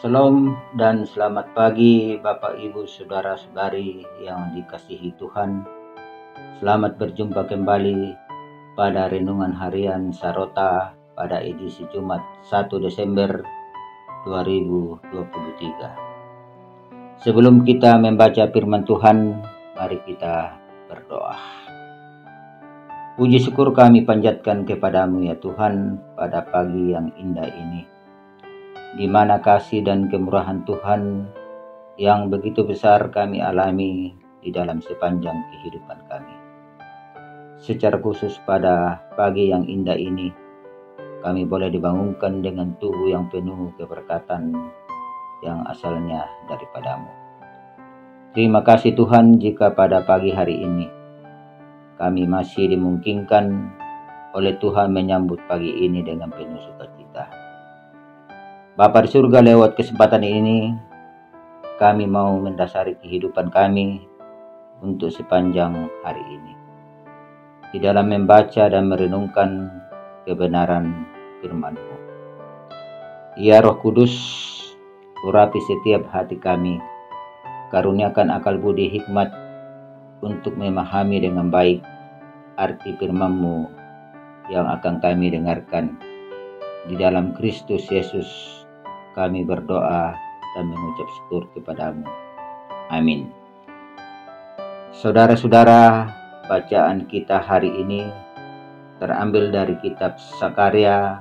Shalom dan selamat pagi Bapak Ibu Saudara-saudari yang dikasihi Tuhan. Selamat berjumpa kembali pada Renungan Harian Sarota pada edisi Jumat 1 Desember 2023. Sebelum kita membaca firman Tuhan, mari kita berdoa. Puji syukur kami panjatkan kepadamu ya Tuhan pada pagi yang indah ini, di mana kasih dan kemurahan Tuhan yang begitu besar kami alami di dalam sepanjang kehidupan kami. Secara khusus pada pagi yang indah ini, kami boleh dibangunkan dengan tubuh yang penuh keberkatan yang asalnya daripadamu. Terima kasih Tuhan jika pada pagi hari ini kami masih dimungkinkan oleh Tuhan menyambut pagi ini dengan penuh sukacita. Bapa di surga, lewat kesempatan ini kami mau mendasari kehidupan kami untuk sepanjang hari ini di dalam membaca dan merenungkan kebenaran firman-Mu. Ya Roh Kudus, urapi setiap hati kami, karuniakan akal budi hikmat untuk memahami dengan baik arti firman-Mu yang akan kami dengarkan. Di dalam Kristus Yesus kami berdoa dan mengucap syukur kepadamu. Amin. Saudara-saudara, bacaan kita hari ini terambil dari kitab Sakarya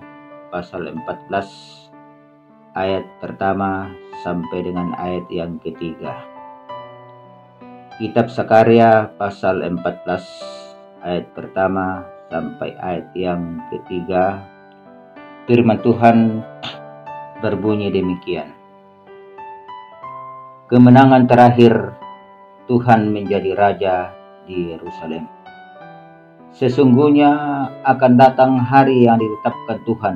pasal 14 ayat pertama sampai dengan ayat yang ketiga. Kitab Sakarya pasal 14 ayat pertama sampai ayat yang ketiga. Firman Tuhan berbunyi demikian. Kemenangan terakhir, Tuhan menjadi raja di Yerusalem. Sesungguhnya akan datang hari yang ditetapkan Tuhan,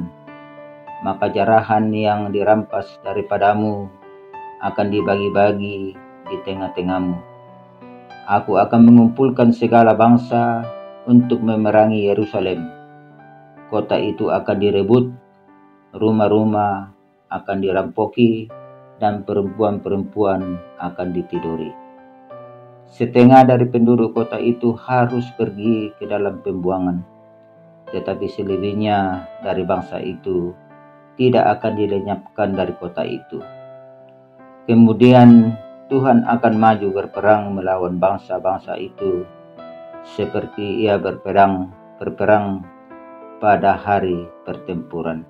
maka jarahan yang dirampas daripadamu akan dibagi-bagi di tengah-tengahmu. Aku akan mengumpulkan segala bangsa untuk memerangi Yerusalem. Kota itu akan direbut, rumah-rumah akan dirampoki, dan perempuan-perempuan akan ditiduri. Setengah dari penduduk kota itu harus pergi ke dalam pembuangan, tetapi selebihnya dari bangsa itu tidak akan dilenyapkan dari kota itu. Kemudian Tuhan akan maju berperang melawan bangsa-bangsa itu seperti ia berperang pada hari pertempuran.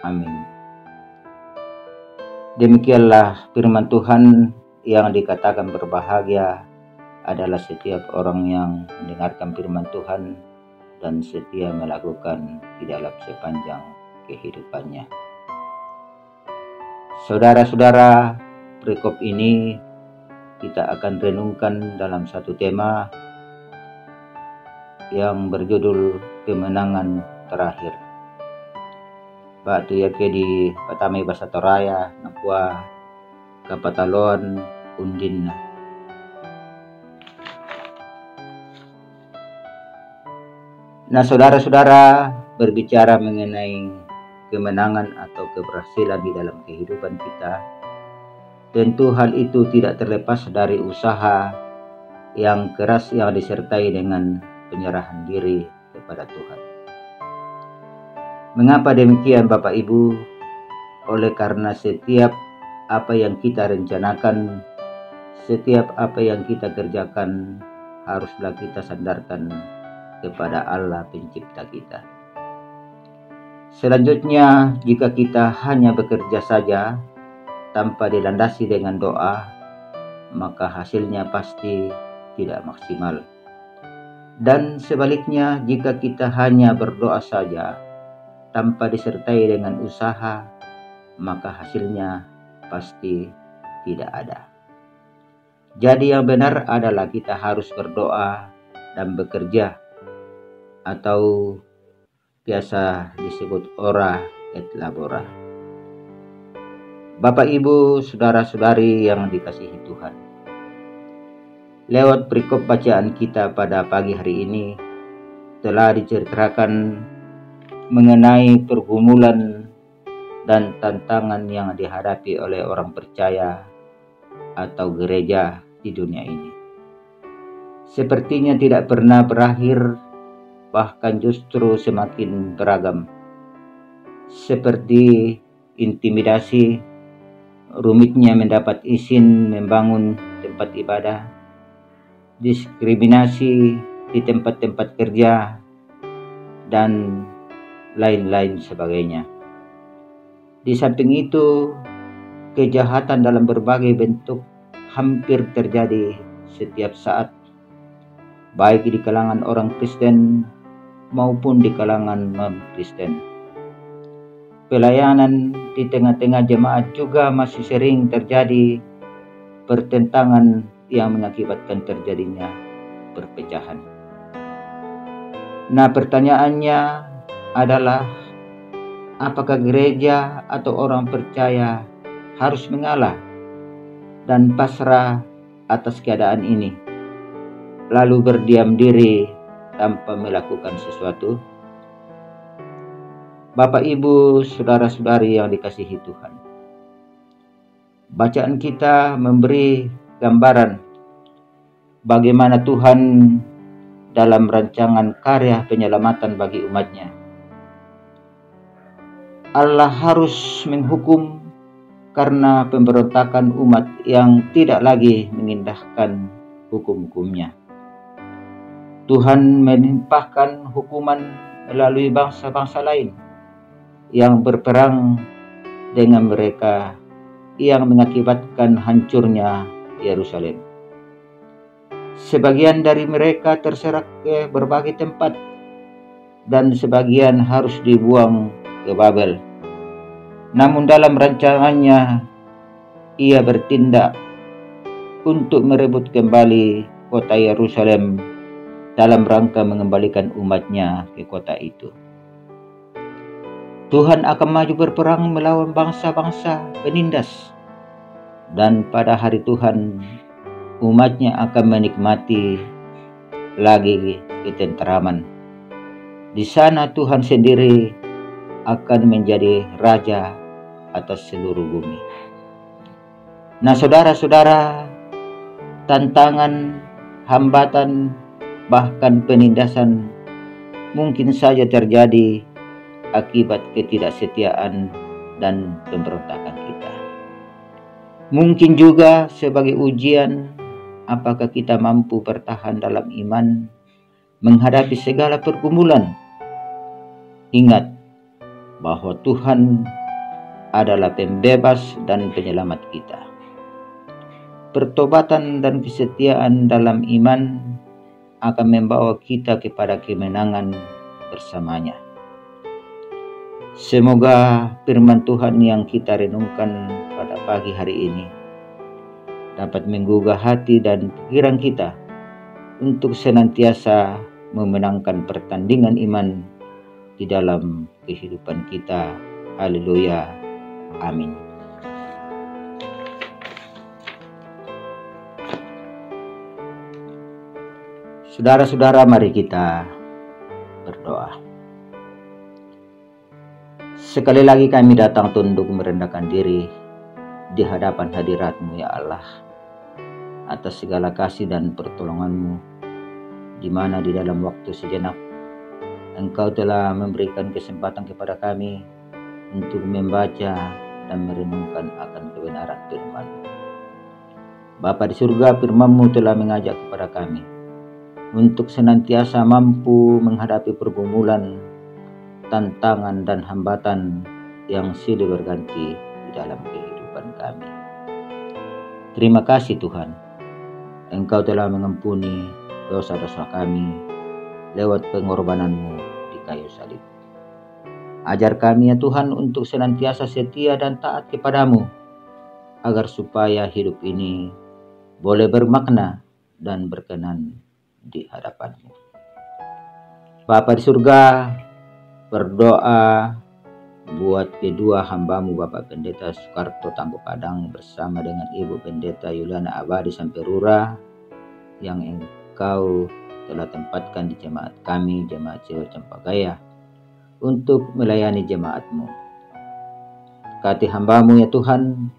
Amin. Demikianlah firman Tuhan yang dikatakan berbahagia adalah setiap orang yang mendengarkan firman Tuhan dan setia melakukan di dalam sepanjang kehidupannya. Saudara-saudara, perikop ini kita akan renungkan dalam satu tema yang berjudul kemenangan terakhir. Batu yake di patamay basa toraya nakwa kapatalon undin. Nah, saudara-saudara, berbicara mengenai kemenangan atau keberhasilan di dalam kehidupan kita, tentu hal itu tidak terlepas dari usaha yang keras yang disertai dengan penyerahan diri kepada Tuhan. Mengapa demikian Bapak Ibu? Oleh karena setiap apa yang kita rencanakan, setiap apa yang kita kerjakan, haruslah kita sandarkan kepada Allah pencipta kita. Selanjutnya, jika kita hanya bekerja saja tanpa dilandasi dengan doa, maka hasilnya pasti tidak maksimal. Dan sebaliknya, jika kita hanya berdoa saja tanpa disertai dengan usaha, maka hasilnya pasti tidak ada. Jadi yang benar adalah kita harus berdoa dan bekerja, atau biasa disebut ora et labora. Bapak Ibu, saudara-saudari yang dikasihi Tuhan, lewat perikop bacaan kita pada pagi hari ini telah diceritakan mengenai pergumulan dan tantangan yang dihadapi oleh orang percaya atau gereja di dunia ini. Sepertinya tidak pernah berakhir, bahkan justru semakin beragam. Seperti intimidasi, rumitnya mendapat izin membangun tempat ibadah, diskriminasi di tempat-tempat kerja, dan lain-lain sebagainya. Di samping itu, kejahatan dalam berbagai bentuk hampir terjadi setiap saat, baik di kalangan orang Kristen maupun di kalangan non-Kristen. Pelayanan di tengah-tengah jemaat juga masih sering terjadi pertentangan yang mengakibatkan terjadinya perpecahan. Nah, pertanyaannya adalah, apakah gereja atau orang percaya harus mengalah dan pasrah atas keadaan ini, lalu berdiam diri tanpa melakukan sesuatu? Bapak, Ibu, saudara-saudari yang dikasihi Tuhan, bacaan kita memberi gambaran bagaimana Tuhan dalam rancangan karya penyelamatan bagi umatnya. Allah harus menghukum karena pemberontakan umat yang tidak lagi mengindahkan hukum-hukumnya. Tuhan menimpahkan hukuman melalui bangsa-bangsa lain yang berperang dengan mereka, yang mengakibatkan hancurnya Yerusalem. Sebagian dari mereka terserak ke berbagai tempat dan sebagian harus dibuang ke Babel. Namun dalam rancangannya, ia bertindak untuk merebut kembali kota Yerusalem dalam rangka mengembalikan umatnya ke kota itu. Tuhan akan maju berperang melawan bangsa-bangsa penindas, dan pada hari Tuhan, umatnya akan menikmati lagi ketenteraman. Di sana Tuhan sendiri akan menjadi raja atas seluruh bumi. Nah, saudara-saudara, tantangan, hambatan, bahkan penindasan mungkin saja terjadi akibat ketidaksetiaan dan pemberontakan kita. Mungkin juga sebagai ujian apakah kita mampu bertahan dalam iman menghadapi segala pergumulan. Ingat bahwa Tuhan adalah pembebas dan penyelamat kita. Pertobatan dan kesetiaan dalam iman akan membawa kita kepada kemenangan bersamanya. Semoga firman Tuhan yang kita renungkan pada pagi hari ini dapat menggugah hati dan pikiran kita untuk senantiasa memenangkan pertandingan iman di dalam kehidupan kita. Haleluya. Amin. Saudara-saudara, mari kita berdoa. Sekali lagi kami datang tunduk merendahkan diri di hadapan hadirat-Mu ya Allah, atas segala kasih dan pertolongan-Mu, di mana di dalam waktu sejenak Engkau telah memberikan kesempatan kepada kami untuk membaca dan merenungkan akan kebenaran firman-Mu. Bapa di surga, firman-Mu telah mengajak kepada kami untuk senantiasa mampu menghadapi pergumulan, tantangan dan hambatan yang silih berganti di dalam kehidupan kami. Terima kasih Tuhan, Engkau telah mengampuni dosa-dosa kami lewat pengorbanan-Mu di kayu salib. Ajar kami ya Tuhan untuk senantiasa setia dan taat kepadamu, agar supaya hidup ini boleh bermakna dan berkenan di hadapan-Mu. Bapa di surga, berdoa buat kedua hamba-Mu Bapak Pendeta Soekarto Tangguh Padang bersama dengan Ibu Pendeta Yuliana Abadi Samperura yang Engkau telah tempatkan di jemaat kami, jemaat Cewek Cempagaya, untuk melayani jemaat-Mu. Berkati hamba-Mu ya Tuhan,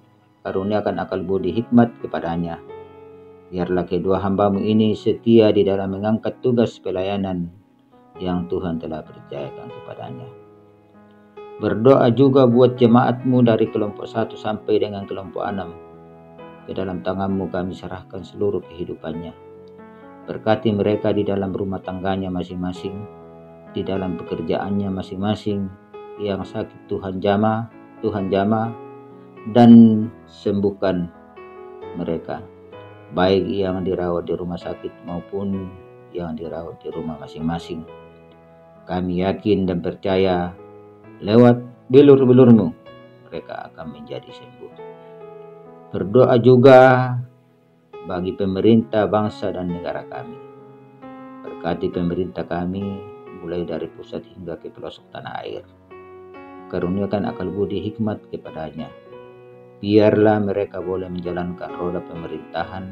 karuniakan akal budi hikmat kepadanya. Biarlah kedua hamba-Mu ini setia di dalam mengangkat tugas pelayanan yang Tuhan telah percayakan kepadanya. Berdoa juga buat jemaat-Mu dari kelompok 1 sampai dengan kelompok 6. Ke dalam tangan-Mu kami serahkan seluruh kehidupannya. Berkati mereka di dalam rumah tangganya masing-masing, di dalam pekerjaannya masing-masing. Yang sakit Tuhan jamah, dan sembuhkan mereka, baik yang dirawat di rumah sakit maupun yang dirawat di rumah masing-masing. Kami yakin dan percaya lewat bilur-bilur-Mu mereka akan menjadi sembuh. Berdoa juga bagi pemerintah bangsa dan negara kami. Berkati pemerintah kami mulai dari pusat hingga ke pelosok tanah air. Karuniakan akal budi hikmat kepadanya. Biarlah mereka boleh menjalankan roda pemerintahan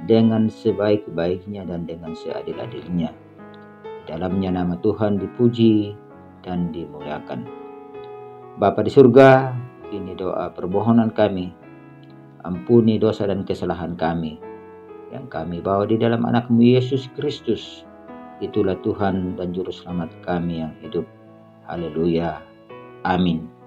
dengan sebaik-baiknya dan dengan seadil-adilnya. Di dalamnya nama Tuhan dipuji dan dimuliakan. Bapa di surga, ini doa permohonan kami. Ampuni dosa dan kesalahan kami yang kami bawa di dalam anak-Mu Yesus Kristus. Itulah Tuhan dan Juru Selamat kami yang hidup. Haleluya. Amin.